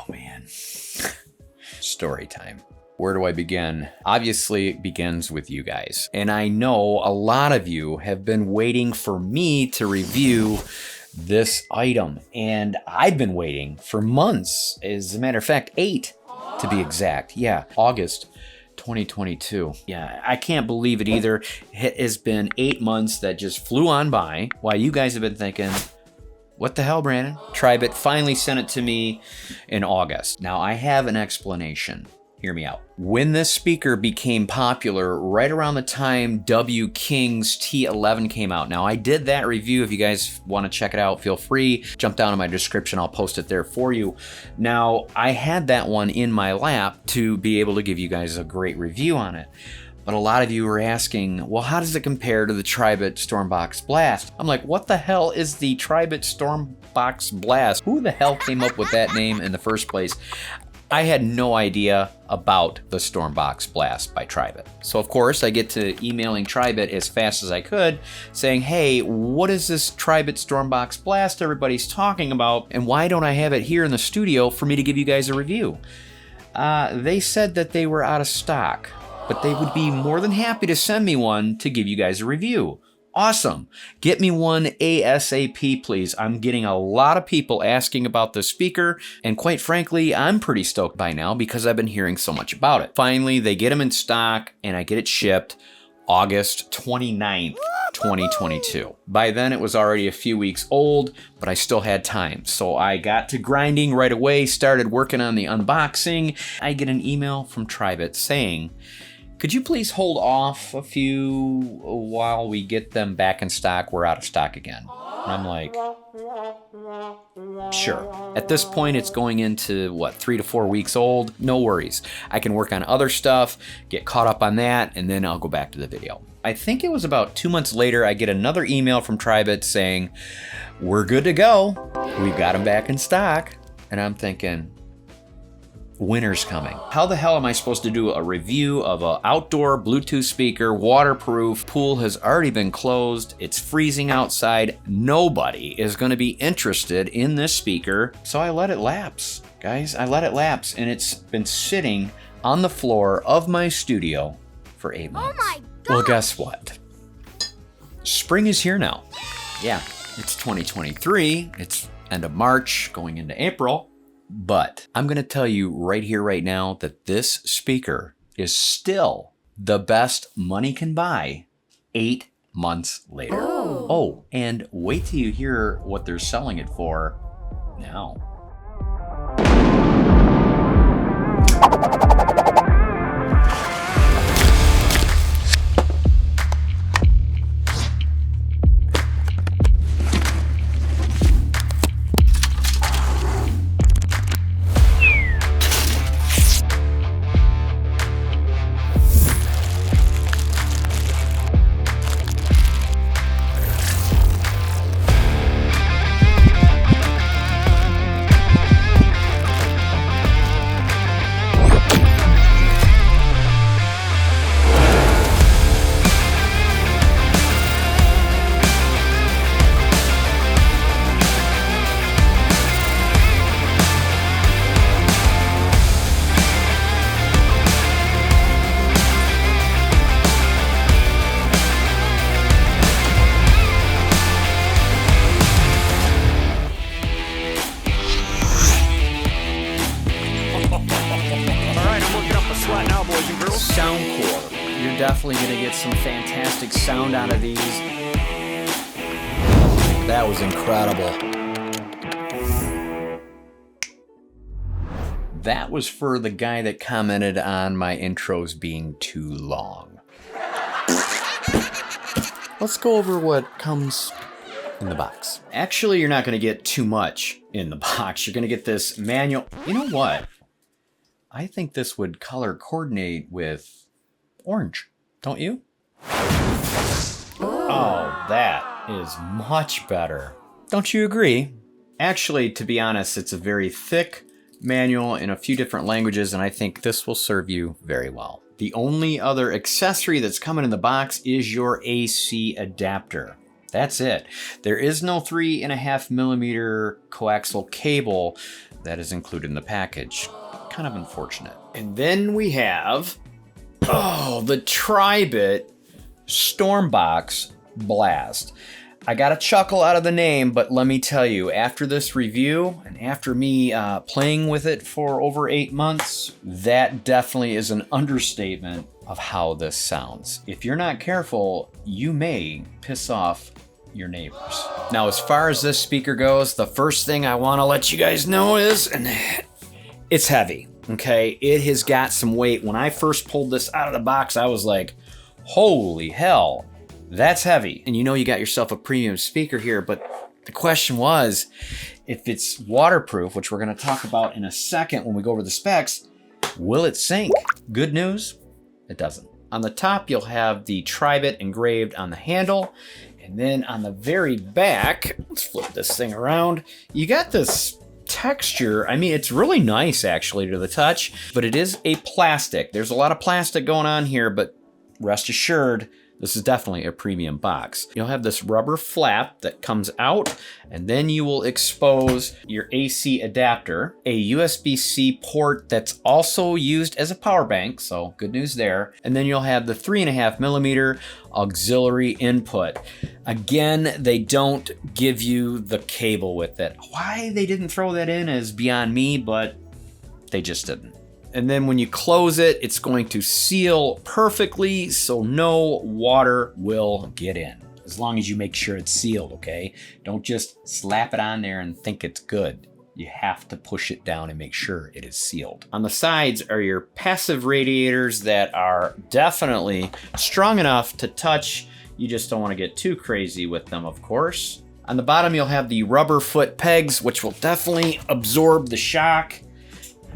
man. Story time. Where do I begin? Obviously, it begins with you guys. And I know a lot of you have been waiting for me to review this item. And I've been waiting for months. As a matter of fact, 8 to be exact. Yeah, August 2022. Yeah, I can't believe it either. It has been 8 months that just flew on by while you guys have been thinking, what the hell, Brandon? Tribit finally sent it to me in August. Now, I have an explanation. Hear me out. When this speaker became popular, right around the time W King's T11 came out. Now, I did that review. If you guys want to check it out, feel free. Jump down in my description. I'll post it there for you. Now, I had that one in my lap to be able to give you guys a great review on it. But a lot of you were asking, well, how does it compare to the Tribit STORMBOX Blast? I'm like, what the hell is the Tribit STORMBOX Blast? Who the hell came up with that name in the first place? I had no idea about the STORMBOX Blast by Tribit. So of course I get to emailing Tribit as fast as I could saying, hey, what is this Tribit STORMBOX Blast everybody's talking about? And why don't I have it here in the studio for me to give you guys a review? They said that they were out of stock, but they would be more than happy to send me one to give you guys a review. Awesome. Get me one ASAP, please. I'm getting a lot of people asking about this speaker, and quite frankly, I'm pretty stoked by now because I've been hearing so much about it. Finally, they get them in stock, and I get it shipped August 29th, 2022. By then, it was already a few weeks old, but I still had time. So I got to grinding right away, started working on the unboxing. I get an email from Tribit saying, could you please hold off a few while we get them back in stock? We're out of stock again. And I'm like, sure. At this point, it's going into, what, 3 to 4 weeks old? No worries. I can work on other stuff, get caught up on that, and then I'll go back to the video. I think it was about 2 months later, I get another email from Tribit saying, we're good to go. We've got them back in stock. And I'm thinking, winter's coming. How the hell am I supposed to do a review of an outdoor Bluetooth speaker, waterproof? Pool has already been closed. It's freezing outside. Nobody is going to be interested in this speaker. So I let it lapse, guys. I let it lapse, and it's been sitting on the floor of my studio for 8 months. Oh my God. Well, guess what? Spring is here now. Yeah, it's 2023. It's end of March, going into April. But I'm going to tell you right here, right now, that this speaker is still the best money can buy 8 months later. Oh, and wait till you hear what they're selling it for now. Soundcore. You're definitely going to get some fantastic sound out of these. That was incredible. That was for the guy that commented on my intros being too long. Let's go over what comes in the box. Actually, you're not going to get too much in the box. You're going to get this manual. You know what? I think this would color coordinate with orange, don't you? Oh, that is much better. Don't you agree? Actually, to be honest, it's a very thick manual in a few different languages, and I think this will serve you very well. The only other accessory that's coming in the box is your AC adapter. That's it. There is no 3.5mm coaxial cable that is included in the package. Kind of unfortunate. And then we have, the Tribit STORMBOX Blast. I got a chuckle out of the name, but let me tell you, after this review and after me playing with it for over 8 months, that definitely is an understatement of how this sounds. If you're not careful, you may piss off your neighbors. Now, as far as this speaker goes, the first thing I want to let you guys know is it's heavy, okay? It has got some weight. When I first pulled this out of the box, I was like, holy hell, that's heavy. And you know you got yourself a premium speaker here, but the question was, if it's waterproof, which we're gonna talk about in a second when we go over the specs, will it sink? Good news, it doesn't. On the top, you'll have the Tribit engraved on the handle. And then on the very back, let's flip this thing around, you got this texture. I mean, it's really nice actually to the touch, but it is a plastic. There's a lot of plastic going on here, but rest assured, this is definitely a premium box. You'll have this rubber flap that comes out, and then you will expose your AC adapter, a USB-C port that's also used as a power bank, so good news there. And then you'll have the 3.5mm auxiliary input. Again, they don't give you the cable with it. Why they didn't throw that in is beyond me, but they just didn't. And then when you close it, it's going to seal perfectly so no water will get in. As long as you make sure it's sealed, okay? Don't just slap it on there and think it's good. You have to push it down and make sure it is sealed. On the sides are your passive radiators that are definitely strong enough to touch. You just don't want to get too crazy with them, of course. On the bottom, you'll have the rubber foot pegs, which will definitely absorb the shock.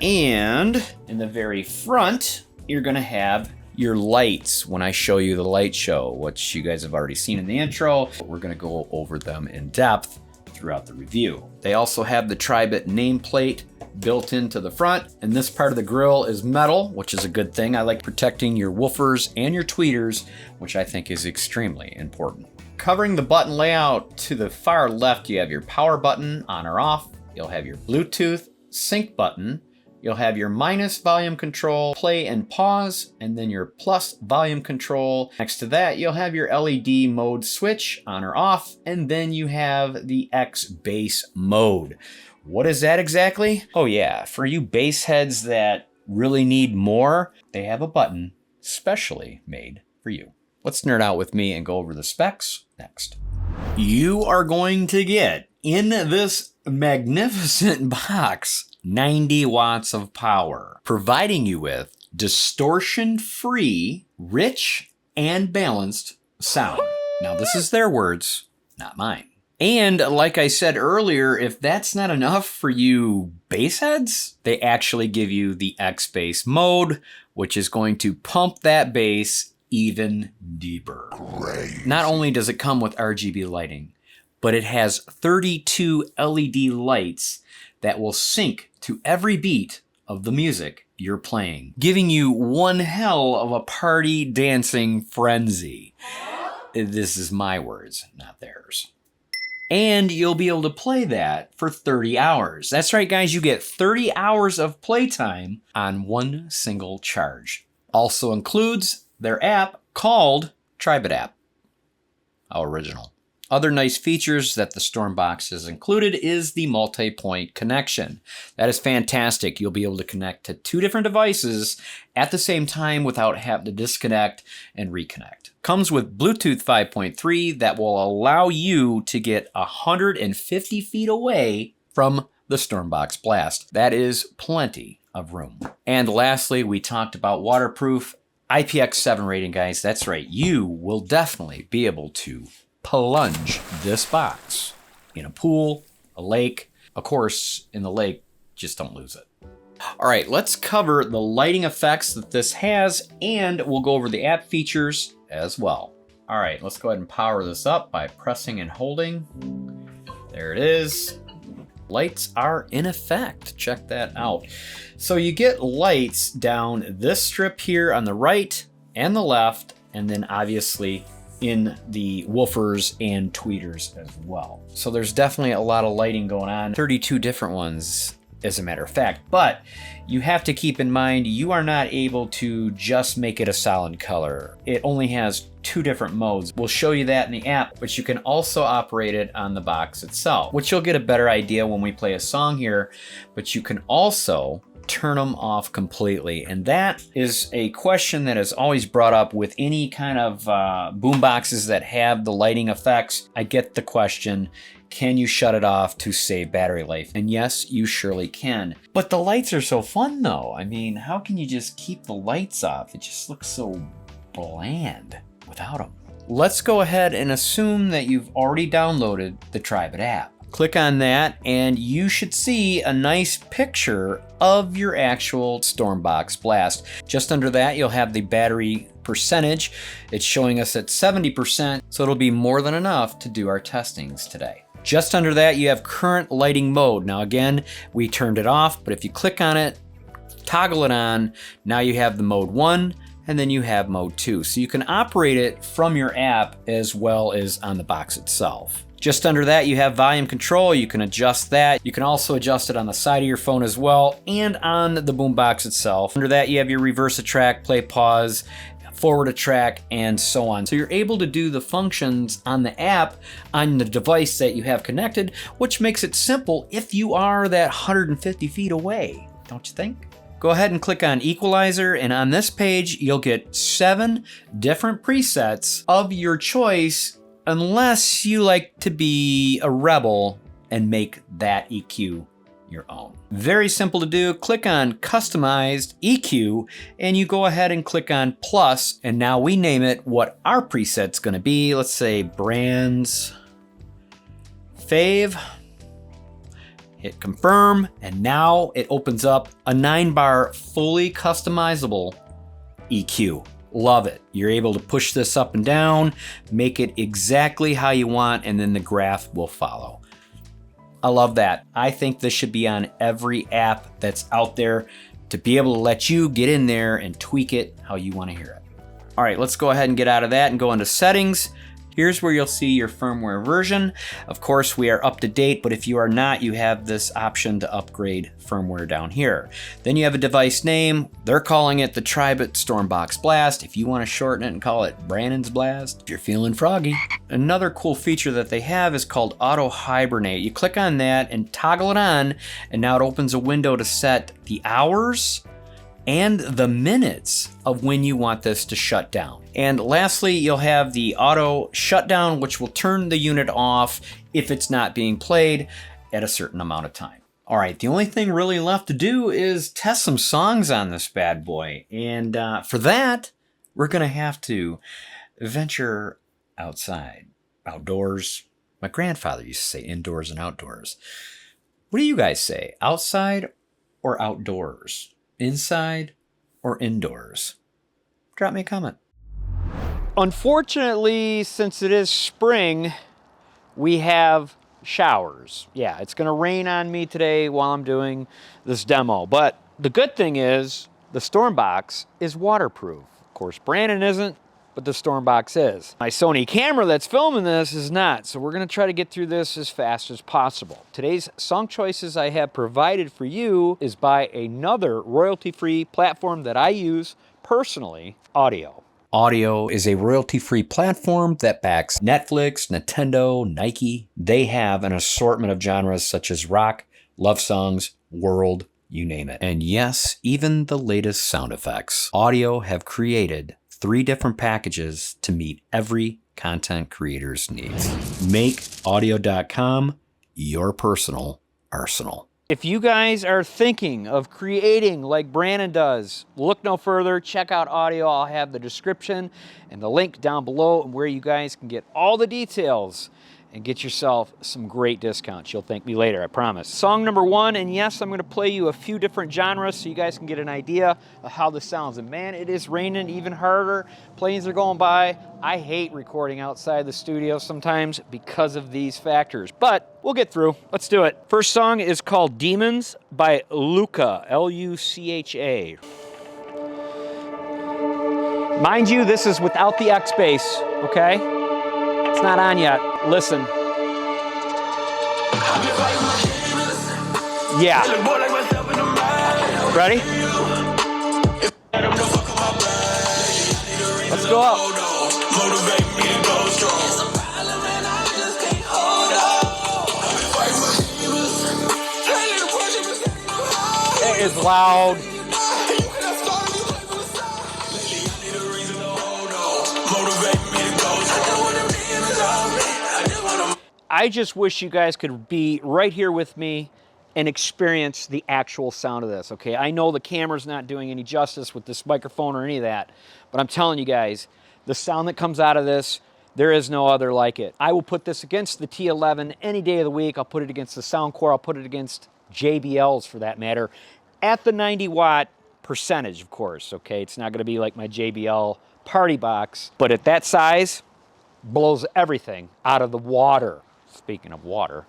And in the very front, you're gonna have your lights when I show you the light show, which you guys have already seen in the intro. We're gonna go over them in depth throughout the review. They also have the Tribit nameplate built into the front, and this part of the grill is metal, which is a good thing. I like protecting your woofers and your tweeters, which I think is extremely important. Covering the button layout to the far left, you have your power button on or off. You'll have your Bluetooth sync button. You'll have your minus volume control, play and pause, and then your plus volume control. Next to that, you'll have your LED mode switch on or off, and then you have the X bass mode. What is that exactly? Oh yeah, for you bass heads that really need more, they have a button specially made for you. Let's nerd out with me and go over the specs next. You are going to get, in this magnificent box, 90 watts of power, providing you with distortion-free, rich, and balanced sound. Now, this is their words, not mine. And like I said earlier, if that's not enough for you bass heads, they actually give you the X bass mode, which is going to pump that bass even deeper. Great. Not only does it come with RGB lighting, but it has 32 LED lights that will sync to every beat of the music you're playing, giving you one hell of a party dancing frenzy. This is my words, not theirs. And you'll be able to play that for 30 hours. That's right, guys, you get 30 hours of playtime on one single charge. Also includes their app called Tribit app. How original. Other nice features that the STORMBOX has included is the multi-point connection. That is fantastic. You'll be able to connect to 2 different devices at the same time without having to disconnect and reconnect. Comes with Bluetooth 5.3 that will allow you to get 150 feet away from the STORMBOX Blast. That is plenty of room. And lastly, we talked about waterproof IPX7 rating, guys. That's right. You will definitely be able to plunge this box in a pool, a lake. Of course, in the lake, just don't lose it. All right, let's cover the lighting effects that this has, and we'll go over the app features as well. All right, let's go ahead and power this up by pressing and holding. There it is. Lights are in effect. Check that out. So you get lights down this strip here on the right and the left, and then obviously in the woofers and tweeters as well. So there's definitely a lot of lighting going on. 32 different ones, as a matter of fact, but you have to keep in mind you are not able to just make it a solid color. It only has 2 different modes. We'll show you that in the app, but you can also operate it on the box itself, which you'll get a better idea when we play a song here, but you can also turn them off completely. And that is a question that is always brought up with any kind of boom boxes that have the lighting effects. I get the question, can you shut it off to save battery life? And yes, you surely can. But the lights are so fun though. I mean, how can you just keep the lights off? It just looks so bland without them. Let's go ahead and assume that you've already downloaded the Tribit app. Click on that and you should see a nice picture of your actual STORMBOX blast. Just under that, you'll have the battery percentage. It's showing us at 70%, so it'll be more than enough to do our testings today. Just under that, you have current lighting mode. Now again, we turned it off, but if you click on it, toggle it on, now you have the mode 1, and then you have mode 2. So you can operate it from your app as well as on the box itself. Just under that, you have volume control. You can adjust that. You can also adjust it on the side of your phone as well and on the boombox itself. Under that, you have your reverse a track, play, pause, forward a track, and so on. So you're able to do the functions on the app on the device that you have connected, which makes it simple if you are that 150 feet away, don't you think? Go ahead and click on Equalizer, and on this page, you'll get 7 different presets of your choice, unless you like to be a rebel and make that EQ your own. Very simple to do. Click on Customized EQ, and you go ahead and click on Plus, and now we name it what our preset's gonna be. Let's say brann'z Fave. Hit confirm, and now it opens up a 9-bar fully customizable EQ. Love it. You're able to push this up and down, make it exactly how you want, and then the graph will follow. I love that. I think this should be on every app that's out there to be able to let you get in there and tweak it how you want to hear it. All right, let's go ahead and get out of that and go into settings. Here's where you'll see your firmware version. Of course, we are up to date, but if you are not, you have this option to upgrade firmware down here. Then you have a device name. They're calling it the Tribit STORMBOX Blast. If you want to shorten it and call it brann'z Blast, if you're feeling froggy. Another cool feature that they have is called Auto Hibernate. You click on that and toggle it on, and now it opens a window to set the hours and the minutes of when you want this to shut down. And lastly, you'll have the auto shutdown, which will turn the unit off if it's not being played at a certain amount of time. All right, the only thing really left to do is test some songs on this bad boy. And for that, we're gonna have to venture outside, outdoors. My grandfather used to say indoors and outdoors. What do you guys say? Outside or outdoors? Inside or indoors? Drop me a comment. Unfortunately, since it is spring, we have showers. Yeah, it's gonna rain on me today while I'm doing this demo. But the good thing is the STORMBOX is waterproof. Of course, Brannon isn't, but the STORMBOX is. My Sony camera that's filming this is not, so we're gonna try to get through this as fast as possible. Today's song choices I have provided for you is by another royalty-free platform that I use personally, Audio. Audio is a royalty-free platform that backs Netflix, Nintendo, Nike. They have an assortment of genres such as rock, love songs, world, you name it. And yes, even the latest sound effects. Audio have created 3 different packages to meet every content creator's needs. Make audio.com your personal arsenal. If you guys are thinking of creating like Brannon does, look no further, check out Audio. I'll have the description and the link down below and where you guys can get all the details and get yourself some great discounts. You'll thank me later, I promise. Song number 1, and yes, I'm gonna play you a few different genres so you guys can get an idea of how this sounds. And man, it is raining even harder. Planes are going by. I hate recording outside the studio sometimes because of these factors, but we'll get through. Let's do it. First song is called Demons by Lucha, L-U-C-H-A. Mind you, this is without the X bass, okay? It's not on yet. Listen. Yeah. Ready? Let's go up. It is loud. I just wish you guys could be right here with me and experience the actual sound of this, okay? I know the camera's not doing any justice with this microphone or any of that, but I'm telling you guys, the sound that comes out of this, there is no other like it. I will put this against the T11 any day of the week. I'll put it against the Soundcore. I'll put it against JBLs for that matter, at the 90 watt percentage, of course, okay? It's not gonna be like my JBL party box, but at that size, blows everything out of the water. Speaking of water.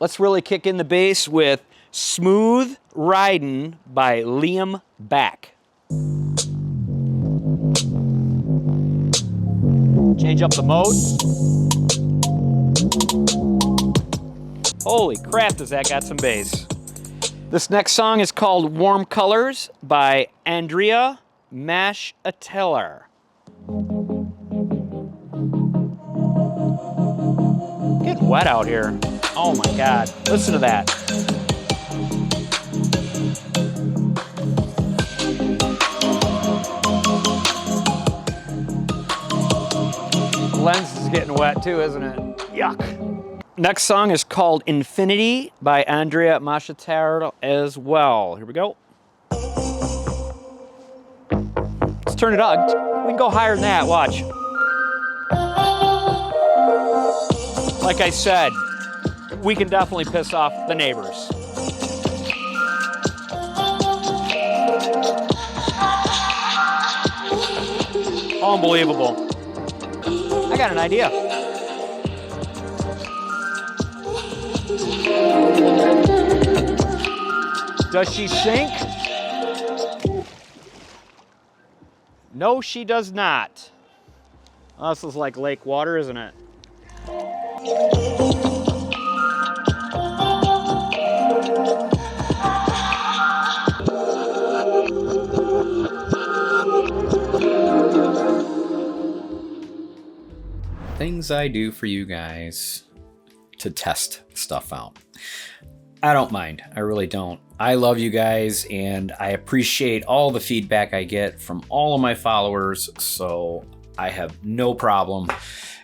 Let's really kick in the bass with Smooth Ridin' by Liam Back. Change up the mode. Holy crap, does that got some bass. This next song is called Warm Colors by Andrea Mash-Ateller. Getting wet out here. Oh my God, listen to that. The lens is getting wet too, isn't it? Yuck. Next song is called Infinity by Andrea Mash-Ateller as well. Here we go. Let's turn it up. We can go higher than that, watch. Like I said, we can definitely piss off the neighbors. Unbelievable. I got an idea. Does she sink? No, she does not. Oh, this is like lake water, isn't it? Things I do for you guys to test stuff out. I don't mind. I really don't. I love you guys and I appreciate all the feedback I get from all of my followers, so I have no problem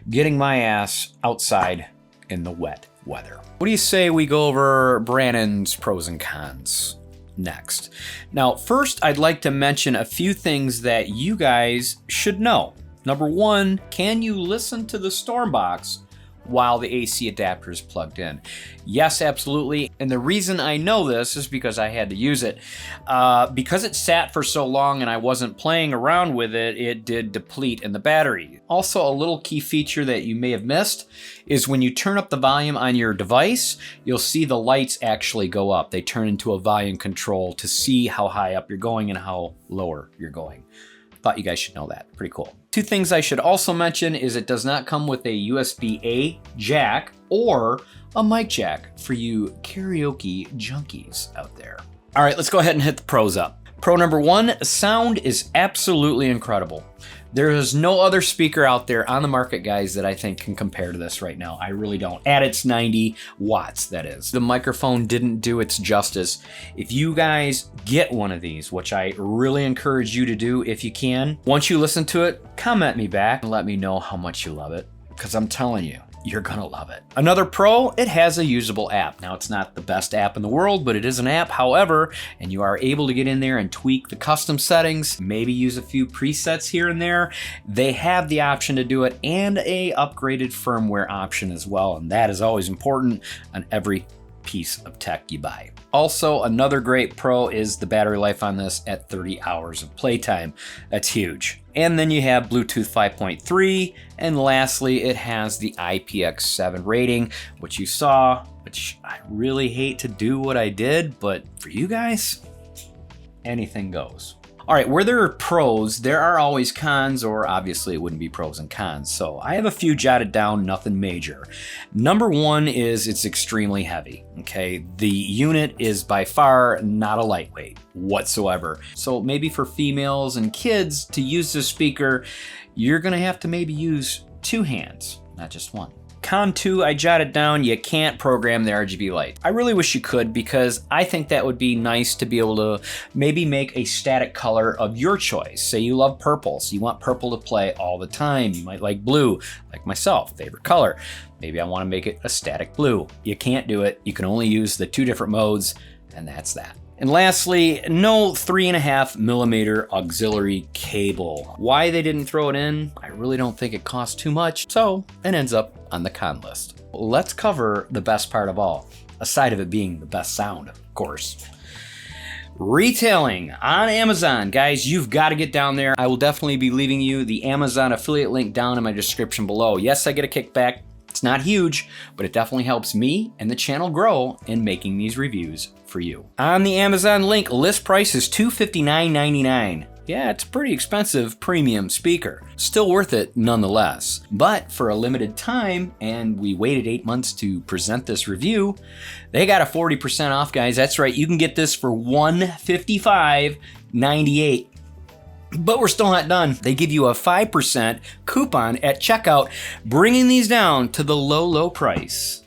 getting my ass outside in the wet weather. What do you say we go over Brannon's pros and cons next? Now, first, I'd like to mention a few things that you guys should know. Number one, can you listen to the STORMBOX while the AC adapter is plugged in? Yes, absolutely. And the reason I know this is because I had to use it. Because it sat for so long and I wasn't playing around with it, it did deplete in the battery. Also, a little key feature that you may have missed is when you turn up the volume on your device, you'll see the lights actually go up. They turn into a volume control to see how high up you're going and how lower you're going. Thought you guys should know that. Pretty cool. Two things I should also mention is it does not come with a USB-A jack or a mic jack for you karaoke junkies out there. All right, let's go ahead and hit the pros up. Pro number one, sound is absolutely incredible. There is no other speaker out there on the market, guys, that I think can compare to this right now. I really don't. At its 90 watts, that is. The microphone didn't do its justice. If you guys get one of these, which I really encourage you to do if you can, once you listen to it, comment me back and let me know how much you love it, because I'm telling you, you're gonna love it. Another pro, it has a usable app. Now, it's not the best app in the world, but it is an app, however, and you are able to get in there and tweak the custom settings, maybe use a few presets here and there. They have the option to do it and a upgraded firmware option as well, and that is always important on every piece of tech you buy. Also, another great pro is the battery life on this at 30 hours of playtime. That's huge. And then you have Bluetooth 5.3, and lastly, it has the IPX7 rating, which you saw, which I really hate to do what I did, but for you guys, anything goes. All right, where there are pros, there are always cons, or obviously it wouldn't be pros and cons. So I have a few jotted down, nothing major. Number one is it's extremely heavy, okay? The unit is by far not a lightweight whatsoever. So maybe for females and kids to use this speaker, you're gonna have to maybe use 2 hands, not just one. Con 2, I jotted down, you can't program the RGB light. I really wish you could, because I think that would be nice to be able to maybe make a static color of your choice. Say you love purple, so you want purple to play all the time. You might like blue, like myself, favorite color. Maybe I want to make it a static blue. You can't do it. You can only use the 2 different modes, and that's that. And lastly, no 3.5mm auxiliary cable. Why they didn't throw it in, I really don't think it costs too much, so it ends up on the con list. Let's cover the best part of all, aside of it being the best sound, of course. Retailing on Amazon. Guys, you've got to get down there. I will definitely be leaving you the Amazon affiliate link down in my description below. Yes, I get a kickback. It's not huge, but it definitely helps me and the channel grow in making these reviews for you. On the Amazon link, list price is $259.99. Yeah, it's a pretty expensive premium speaker. Still worth it nonetheless. But for a limited time, and we waited 8 months to present this review, they got a 40% off, guys. That's right, you can get this for $155.98. But we're still not done. They give you a 5% coupon at checkout, bringing these down to the low, low price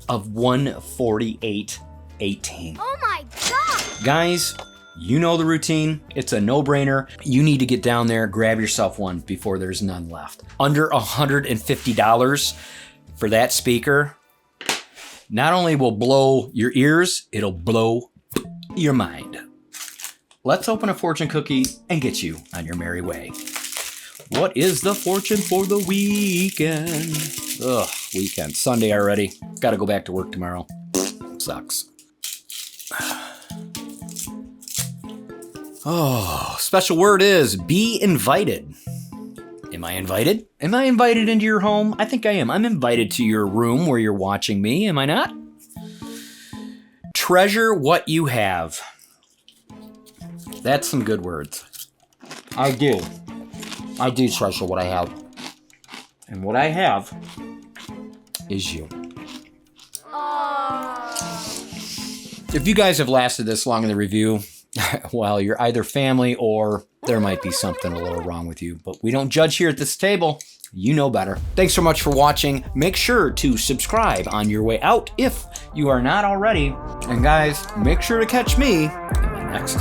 of $148.18. Oh my God! Guys, you know the routine. It's a no-brainer. You need to get down there, grab yourself one before there's none left. Under $150 for that speaker, not only will blow your ears, it'll blow your mind. Let's open a fortune cookie and get you on your merry way. What is the fortune for the weekend? Ugh, weekend. Sunday already. Gotta go back to work tomorrow. Sucks. Oh, special word is be invited. Am I invited? Am I invited into your home? I think I am. I'm invited to your room where you're watching me, am I not? Treasure what you have. That's some good words. I do. I do treasure what I have. And what I have is you. If you guys have lasted this long in the review, well, you're either family or there might be something a little wrong with you. But we don't judge here at this table. You know better. Thanks so much for watching. Make sure to subscribe on your way out if you are not already. And guys, make sure to catch me in my next